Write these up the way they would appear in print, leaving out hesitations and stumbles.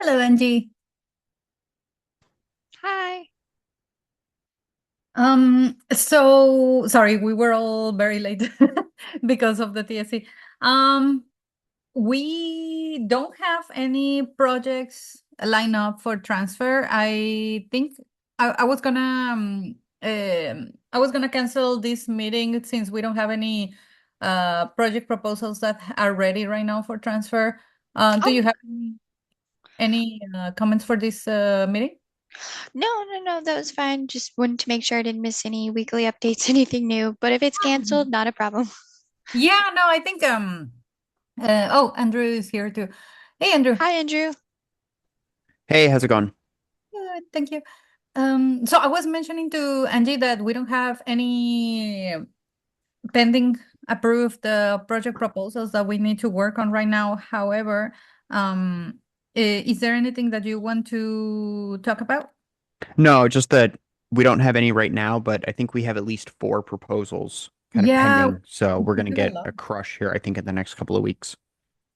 Hello, Angie. Hi. So sorry, we were all very late because of the TSC. Um, we don't have any projects lined up for transfer. I think I was gonna I was gonna cancel this meeting since we don't have any project proposals that are ready right now for transfer. Do Oh, you have any comments for this meeting? no, that was fine. Just wanted to make sure I didn't miss any weekly updates, anything new. But if it's canceled, not a problem. Yeah, no, I think oh, Andrew is here too. Hey, Andrew. Hi, Andrew. Hey. Hey, how's it going? Good, thank you. So I was mentioning to Angie that we don't have any pending approved project proposals that we need to work on right now. However, is there anything that you want to talk about? No, just that we don't have any right now, but I think we have at least four proposals kind of Yeah, pending. So we're we gonna have a get lot. a crush here, I think, in the next couple of weeks.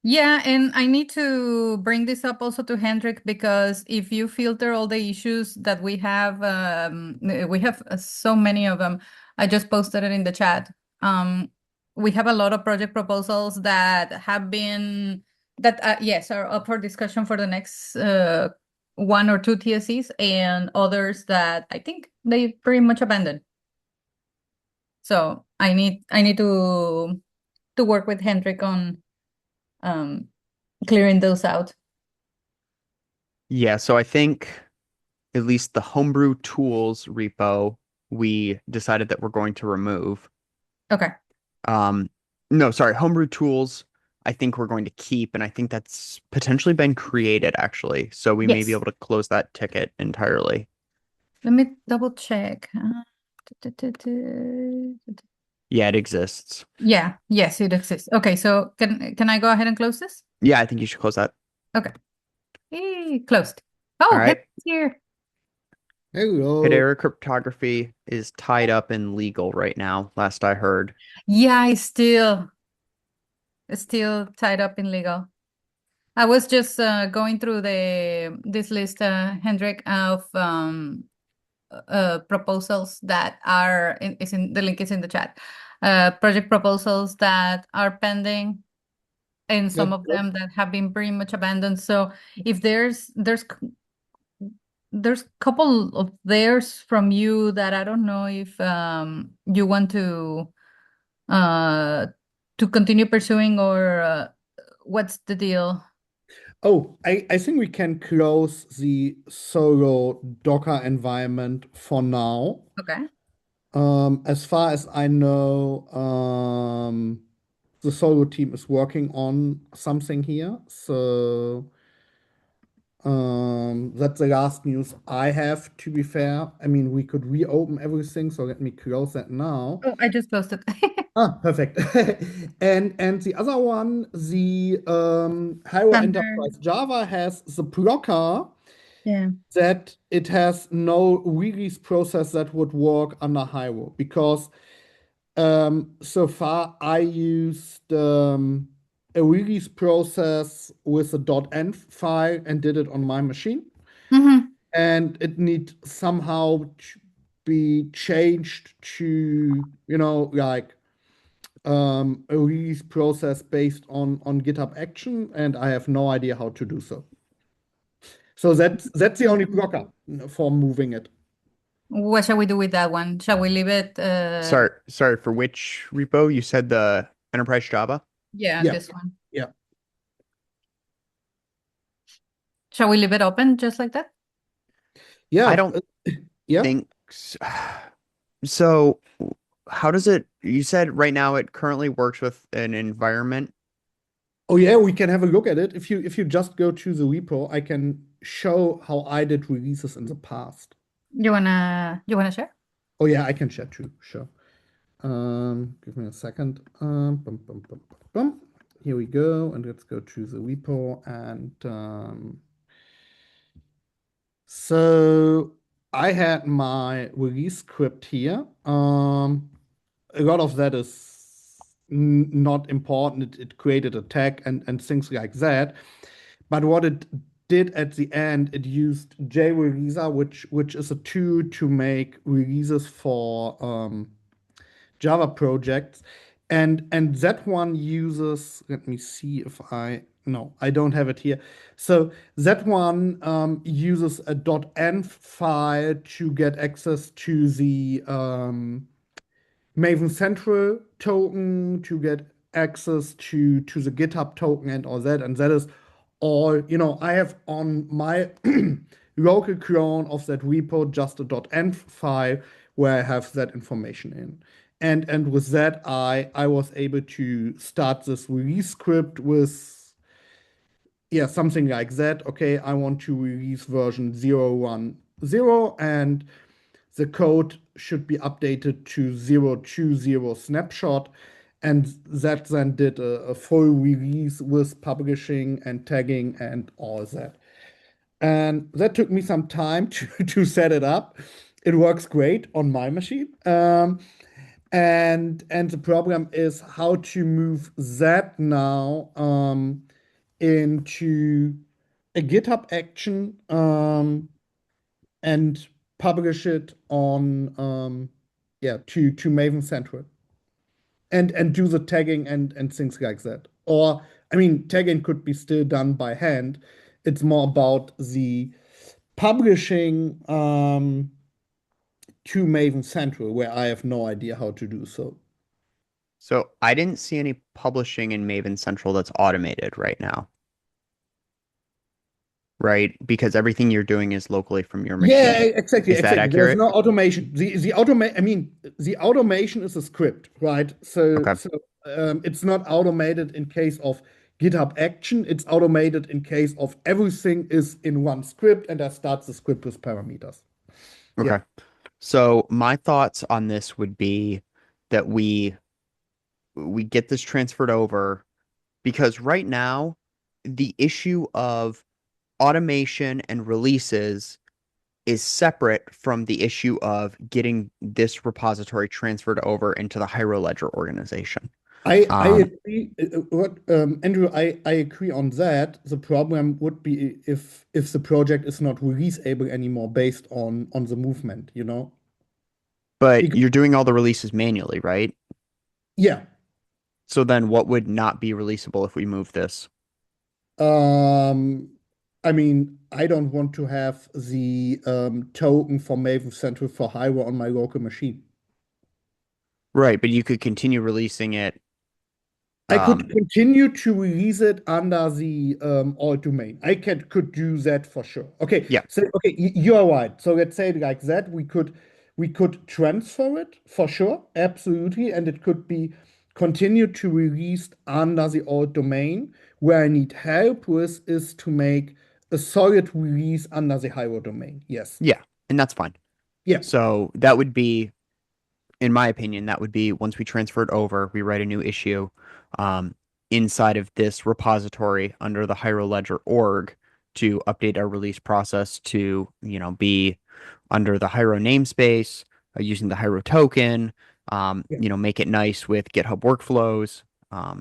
Yeah, and I need to bring this up also to Hendrik because if you filter all the issues that we have so many of them. I just posted it in the chat. We have a lot of project proposals that have been yes are up for discussion for the next one or two TSCs, and others that I think they pretty much abandoned. So I need to work with Hendrik on um clearing those out. Yeah, so I think at least the homebrew tools repo we decided that we're going to remove. Okay. Um, no, sorry, homebrew tools I think we're going to keep, and I think that's potentially been created actually. So we may be Yes. able to close that ticket entirely. Let me double check. Yeah, it exists. Yeah, yes, it exists. Okay, so can I go ahead and close this? Yeah, I think you should close that. Okay. Closed. All Oh, right. Henry's here. Hello. Hedera cryptography is tied up in legal right now, last I heard. Yeah, it's still tied up in legal. I was just going through the this list, Hendrik, of proposals that are is in the link is in the chat. Project proposals that are pending, and some That's of good. them that have been pretty much abandoned. So if there's a couple of theirs from you that I don't know if you want uh to continue pursuing, or what's the deal? Oh, I think we can close the solo Docker environment for now. Okay. As far as I know, the solo team is working on something here. So that's the last news I have, to be fair. I mean, we could reopen everything, so let me close that now. Oh, I just closed it. Ah, perfect. And the other one, the Hiero Thunder. Enterprise Java has the blocker Yeah. that it has no release process that would work under Hiero because so far I used a release process with a .env file and did it on my machine, Mm-hmm. and it need somehow to be changed to like a release process based on GitHub Action, and I have no idea how to do so. So that's the only blocker for moving it. What shall we do with that one? Shall we leave it? Sorry, for which repo? You said the Enterprise Java? Yeah, Yeah, this one. yeah, Shall we leave it open just like that? I yeah, don't yeah. think s- so. How does it, you said right now it currently works with an environment. Oh yeah, we can have a look at it. If you just go to the repo, I can show how I did releases in the past. You wanna share? Oh yeah, I can share too. Sure. Give me a second. Bum. Here we go, and let's go to the repo and so I had my release script here. A lot of that is not important. It created a tag and things like that. But what it did at the end, it used JReleaser, which is a tool to make releases for Java projects. And that one uses, let me see if no, I don't have it here. So that one uses a .env file to get access to the Maven Central token, to get access to the GitHub token and all that. And that is all, I have on my local clone of that repo just a .env file where I have that information in. And with that, I was able to start this release script with, yeah, something like that. Okay, I want to release version 0.1.0, and the code should be updated to 0.2.0 snapshot. And that then did a full release with publishing and tagging and all that. And that took me some time to set it up. It works great on my machine. And the problem is how to move that now into a GitHub action and publish it on to Maven Central and do the tagging and things like that. Or I mean, tagging could be still done by hand. It's more about the publishing to Maven Central, where I have no idea how to do so. So I didn't see any publishing in Maven Central that's automated right now, right? Because everything you're doing is locally from your Yeah, machine. exactly, Is that exactly. There's accurate? no automation. I mean, the automation is a script, right? So Okay. so it's not automated in case of GitHub action. It's automated in case of everything is in one script, and I start the script with parameters. Yeah. Okay. So my thoughts on this would be that we get this transferred over because right now the issue of automation and releases is separate from the issue of getting this repository transferred over into the hiero-ledger organization. I Um, agree. Andrew, I agree on that. The problem would be if the project is not release-able anymore based on the movement, you know? but Because, you're doing all the releases manually, right? yeah. So then what would not be releasable if we move this? Um, I mean, I don't want to have the token for Maven Central for Hiero on my local machine. Right, but you could continue releasing it. I could Um, continue to release it under the alt domain. I could do that for sure. Okay, yeah, so okay, you are right. So let's say it like that. We could transfer it for sure, absolutely, and it could be continued to release under the alt domain. Where I need help with is to make a solid release under the higher domain. Yes. yeah, and that's fine. Yeah. So that would be, in my opinion, that would be once we transfer it over, we write a new issue um, inside of this repository under the hiero-ledger org to update our release process to, be under the Hiero namespace, using the Hiero token, Yeah. make it nice with GitHub workflows,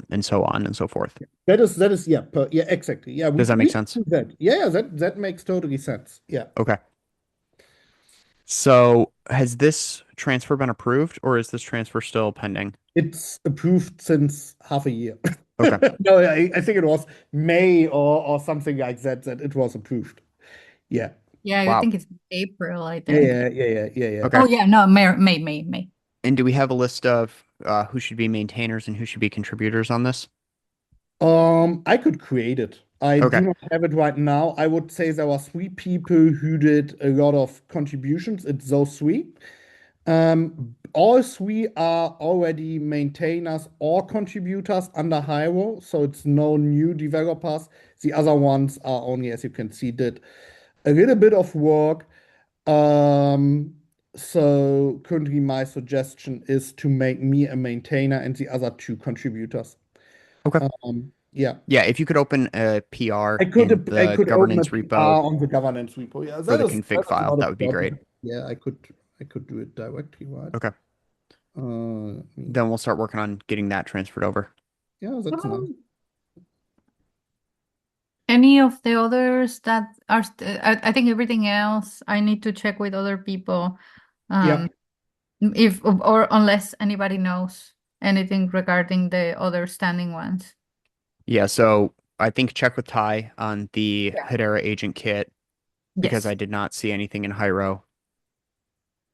and so on and so forth. That is yeah, yeah, exactly. Yeah, we Does that we make can sense? do that. Yeah, that makes totally sense. Yeah. Okay. So has this transfer been approved or is this transfer still pending? It's approved since half a year. Okay. No, I think it was May or something like that that it was approved. Yeah. Yeah, I Wow. think it's April, I Yeah, think. yeah. Okay. Oh, yeah, no, May. And do we have a list of who should be maintainers and who should be contributors on this? I could create it. I do Okay. not have it right now. I would say there were three people who did a lot of contributions. It's those three. All three are already maintainers or contributors under Hiero, so it's no new developers. The other ones are only, as you can see, did a little bit of work. So currently my suggestion is to make me a maintainer and the other two contributors. Okay. Yeah. Yeah, if you could open a PR I in could I the could open a governance repo PR on the governance repo. Yeah, for that the is config file, not a that would be great. problem. Yeah, I could do it directly, right? Okay. Let me- Then we'll start working on getting that transferred over. yeah, that's nice. any of the others that are, I think everything else I need to check with other people. Yeah. If or unless anybody knows anything regarding the other standing ones. Yeah, so I think check with Ty on the Hedera agent kit because Yes. I did not see anything in Hyro.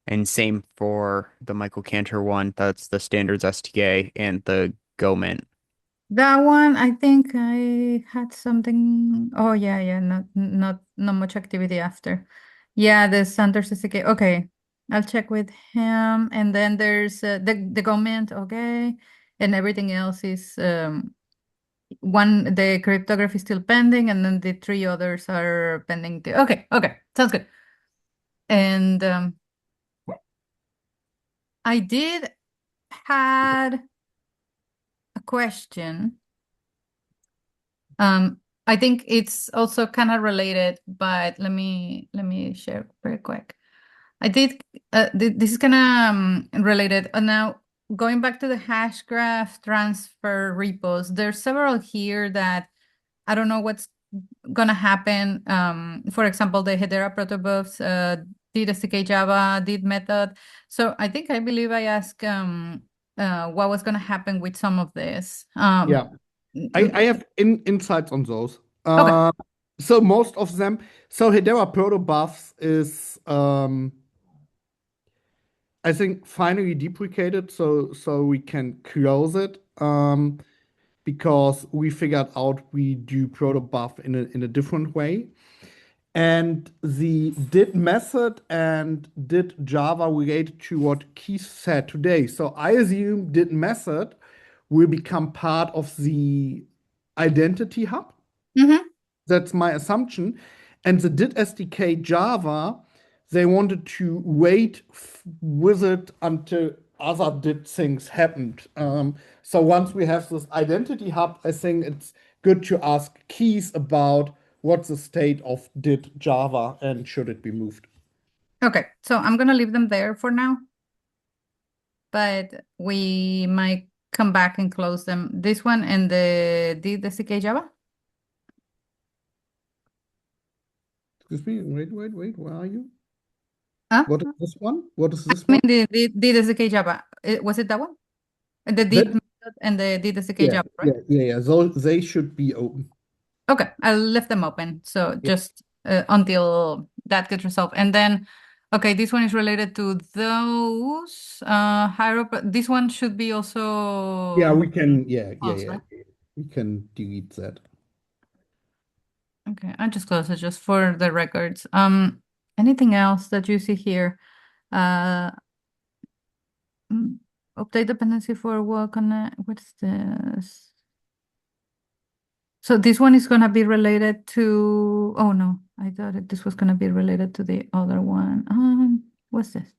And same for the Michael Cantor one. That's the standards STA and the Go Mint. That one, I think I had something. Oh yeah, yeah, not much activity after. Yeah, the Sanders is okay. Okay, I'll check with him, and then there's the government. Okay, and everything else is one. The cryptography is still pending, and then the three others are pending too. Okay, okay, sounds good. And I did had a question. I think it's also kind of related, but let me share very quick. I did this is kind of related. Now going back to the hashgraph transfer repos, there's several here that I don't know what's gonna happen. For example, the Hedera protobufs, did SDK Java, did method. So I believe I asked what was gonna happen with some of this. Yeah. I have insights on those. Okay. So most of them, so Hedera protobufs is I think finally deprecated, so we can close it. Because we figured out we do protobuf in a different way. And the did method and did Java relate to what Keith said today. So I assume did method will become part of the identity hub. Mm-hmm. That's my assumption. And the did SDK Java, they wanted to wait with it until other did things happened. So once we have this identity hub, I think it's good to ask Keys about what's the state of did Java and should it be moved. Okay, so I'm gonna leave them there for now, but we might come back and close them. This one and the CK Java. Excuse me, wait, where are you? Huh? What is this one? What is this I mean one? the CK Java. Was it that one? The did That, method and the CK yeah, Java, right? yeah. So they should be open. Okay, I'll leave them open. So Yeah, just until that gets resolved. And then, okay, this one is related to those higher. This one should be yeah, also we can, closed, right? we can delete that. Okay, I just close it just for the records. Anything else that you see here? Uh, mm, Update dependency for work on what's this? So this one is gonna be related to, oh no, I thought this was gonna be related to the other one. What's this?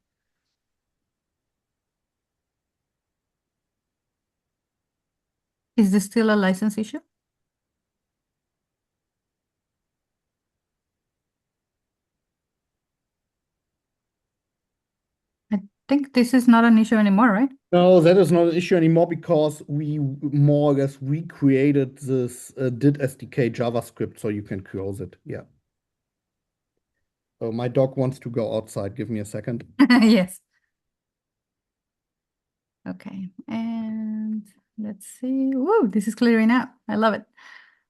Is this still a license issue? I think this is not an issue anymore, right? No, that is not an issue anymore because we more or less recreated this did SDK JavaScript so you can close it. Yeah. Oh, my dog wants to go outside. Give me a second. Yes. Okay, and let's see. Whoa, this is clearing out. I love it.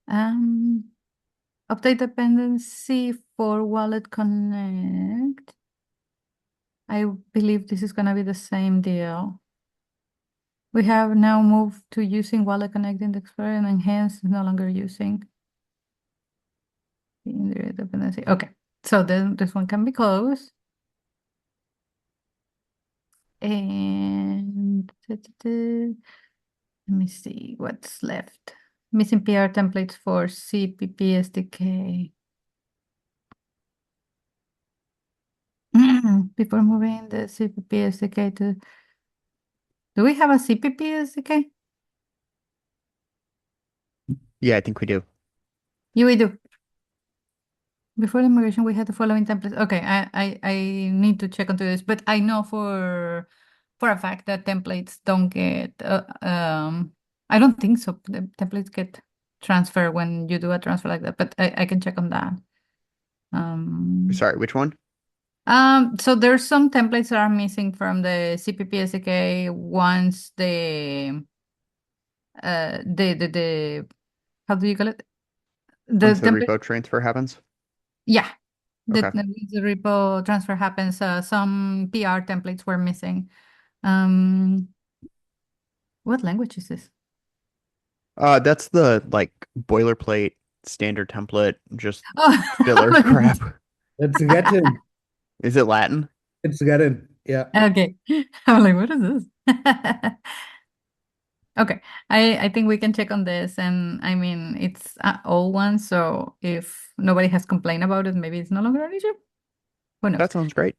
Um, Update dependency for Wallet Connect. I believe this is gonna be the same deal. We have now moved to using Wallet Connect in the Explorer and enhanced is no longer using the indirect dependency. Okay, so then this one can be closed. And let me see what's left. Missing PR templates for CPP SDK. Before moving the CPP SDK to, do we have a CPP SDK? Yeah, I think we do. Yeah, we do. Before the migration, we had the following templates. Okay, I need to check onto this, but I know for a fact that templates don't get I don't think so. The templates get transfer when you do a transfer like that, but I can check on that. Sorry, which one? So there's some templates that are missing from the CPP SDK once the how do you call it? The Once the template, repo transfer happens? yeah, Okay. the repo transfer happens. Some PR templates were missing. Um, what language is this? That's the like boilerplate standard template, just Oh, filler crap. It's Latin. Is it Latin? It's Latin. Yeah. okay. I'm like, what is this? Okay, I think we can check on this, and I mean it's an old one, so if nobody has complained about it, maybe it's no longer an issue. Who knows? That sounds great.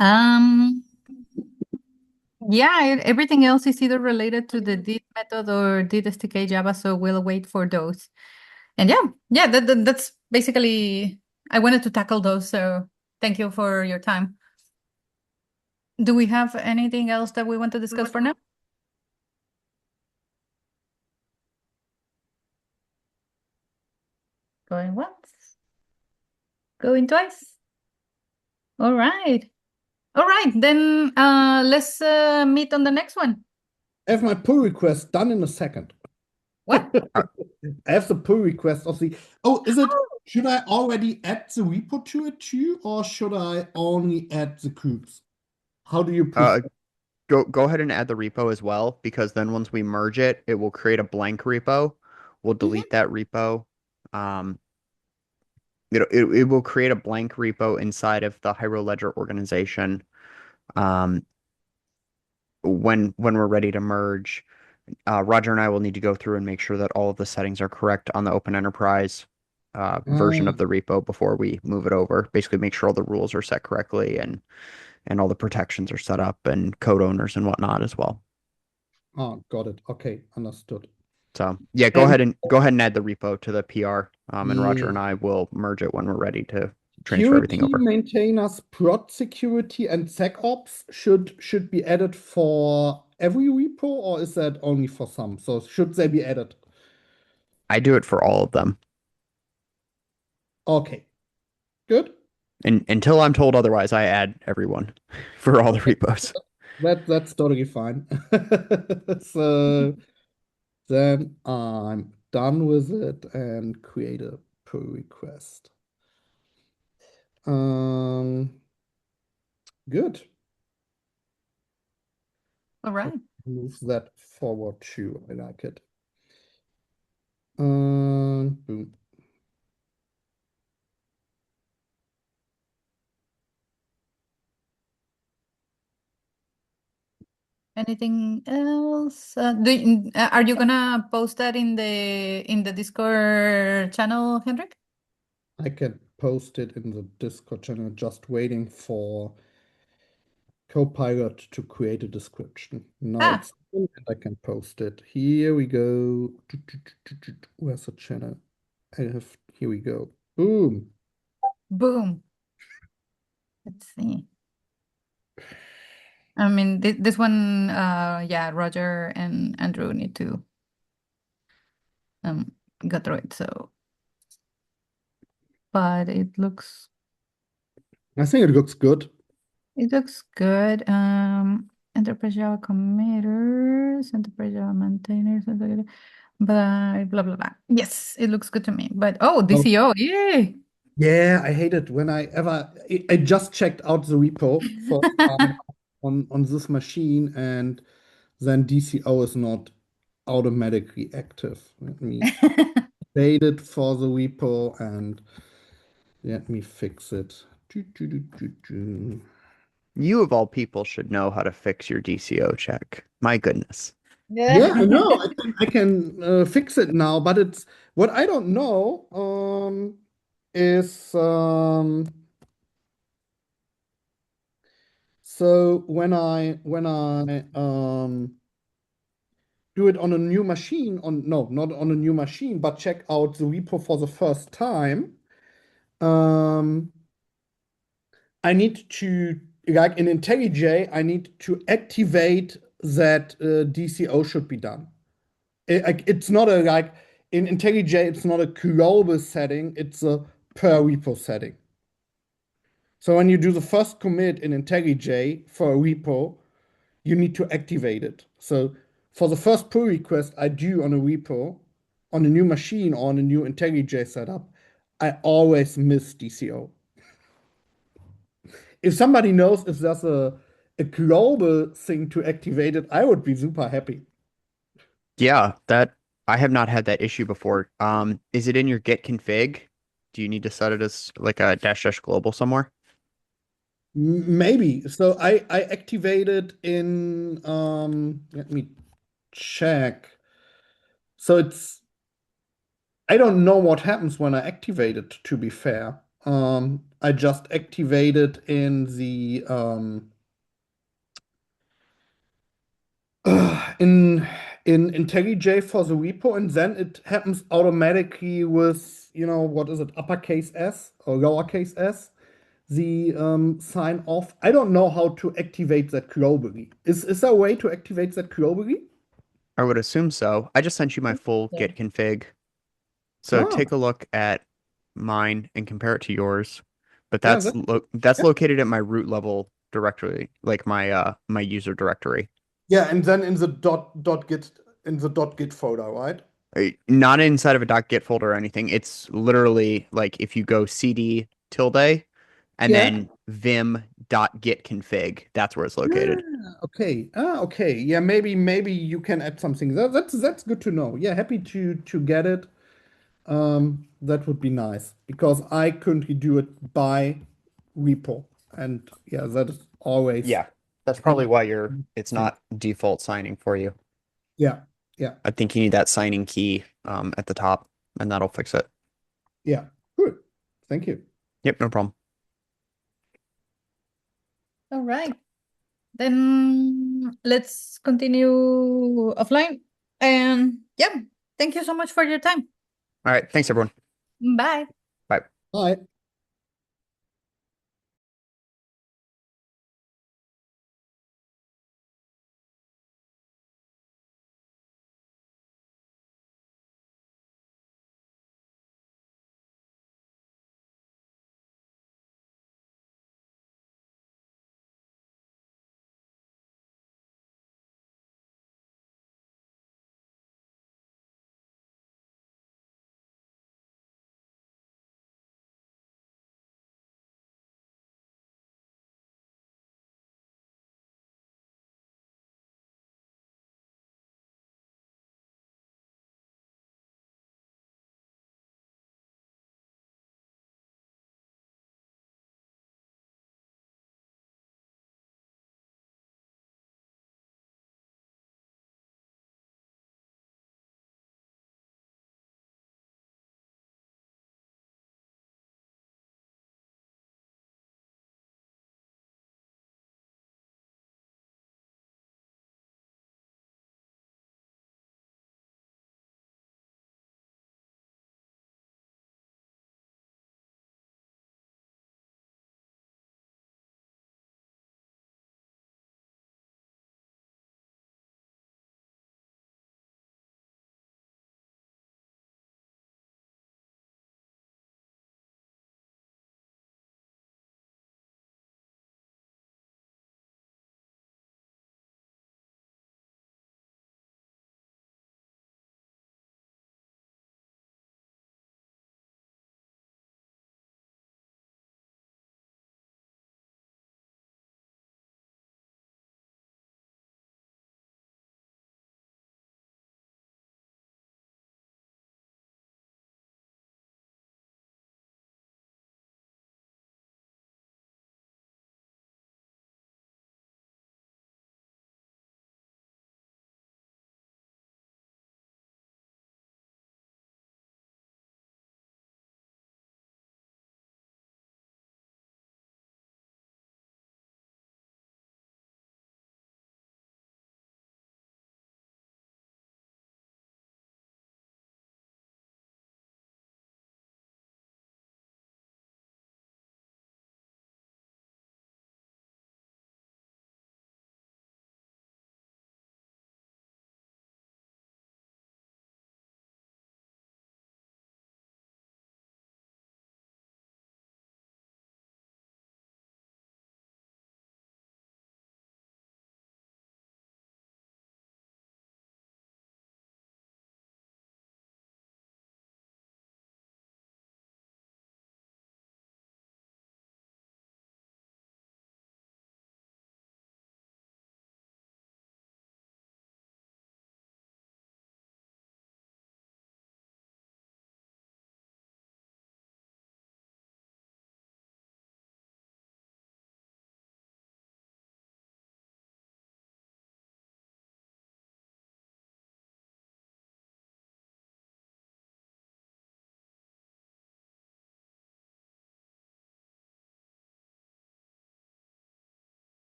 Um, yeah, everything else is either related to the did method or did SDK Java, so we'll wait for those. And yeah, that's basically I wanted to tackle those, so thank you for your time. Do we have anything else that we want to discuss for now? Going once, going twice. All right. All right, then let's meet on the next one. I have my pull request done in a second. What? I have the pull request of the. Oh, should I already add the repo to it too, or should I only add the groups? How do you prefer? Go ahead and add the repo as well, because then once we merge it, it will create a blank repo. We'll delete that repo. It will create a blank repo inside of the hiero-ledger organization. When we're ready to merge, Roger and I will need to go through and make sure that all of the settings are correct on the Open Enterprise version of the repo before we move it over. Basically, make sure all the rules are set correctly and all the protections are set up and code owners and whatnot as well. Oh, got it. Okay, understood. So yeah, go ahead and add the repo to the PR, and Roger Yeah. and I will merge it when we're ready to transfer everything Security over. maintainers, prod security, and SecOps should be added for every repo, or is that only for some? So should they be added? I do it for all of them. Okay, good. And until I'm told otherwise, I add everyone for all the repos. That's totally fine. So then I'm done with it and create a pull request. Good. All right. Move that forward too. I like it. Boom. Anything else? Are you gonna post that in the Discord channel, Hendrik? I can post it in the Discord channel, just waiting for Copilot to create a description. Now it's in and I can post it. Here we go. Where's the channel? Here we go. Boom. Boom. Let's see. I mean, this one, yeah, Roger and Andrew need to go through it. So, but it looks I think it looks good. good. Enterprise Java committers, Enterprise Java maintainers, blah blah blah blah. Yes, it looks good to me. But oh, DCO, yay! Yeah, I hate it when I just checked out the repo for on this machine, and then DCO is not automatically active. Let me update it for the repo and let me fix it. You of all people should know how to fix your DCO check. My goodness. Yeah, I know. I can fix it now, but it's what I don't know is so when I do it on a new machine not on a new machine, but check out the repo for the first time, um I need to, like in IntelliJ, I need to activate that DCO should be done. It's not a like in IntelliJ, it's not a global setting, it's a per repo setting. So when you do the first commit in IntelliJ for a repo, you need to activate it. So for the first pull request I do on a repo, on a new machine or on a new IntelliJ setup, I always miss DCO. If somebody knows if there's a global thing to activate it, I would be super happy. Yeah, that I have not had that issue before. Is it in your git config? Do you need to set it as like a dash dash global somewhere? Maybe. So I activated in let me check. So I don't know what happens when I activate it, to be fair. I just activated in the in IntelliJ for the repo, and then it happens automatically with, what is it, uppercase S or lowercase s, the sign off. I don't know how to activate that globally. Is there a way to activate that globally? I would assume so. I just sent you my full So, git config. So Ah, take a look at mine and compare it to yours. But yeah, that's yeah, located at my root level directory, like my user directory. yeah, and then in the dot git folder, right? Not inside of a .git folder or anything. It's literally like if you go cd tilde and Yeah. then vim.git config, that's where it's located. Okay. Okay. Yeah, maybe you can add something. That's good to know. Yeah, happy to get it. That would be nice because I currently do it by repo, and yeah, that is always Yeah, that's an probably why it's thing. not default signing for you. Yeah, yeah, I think you need that signing key at the top, and that'll fix it. yeah. Good. Thank you. Yep, no problem. all right. Then let's continue offline. And yeah, thank you so much for your time. All right, thanks everyone. Bye. Bye. Bye.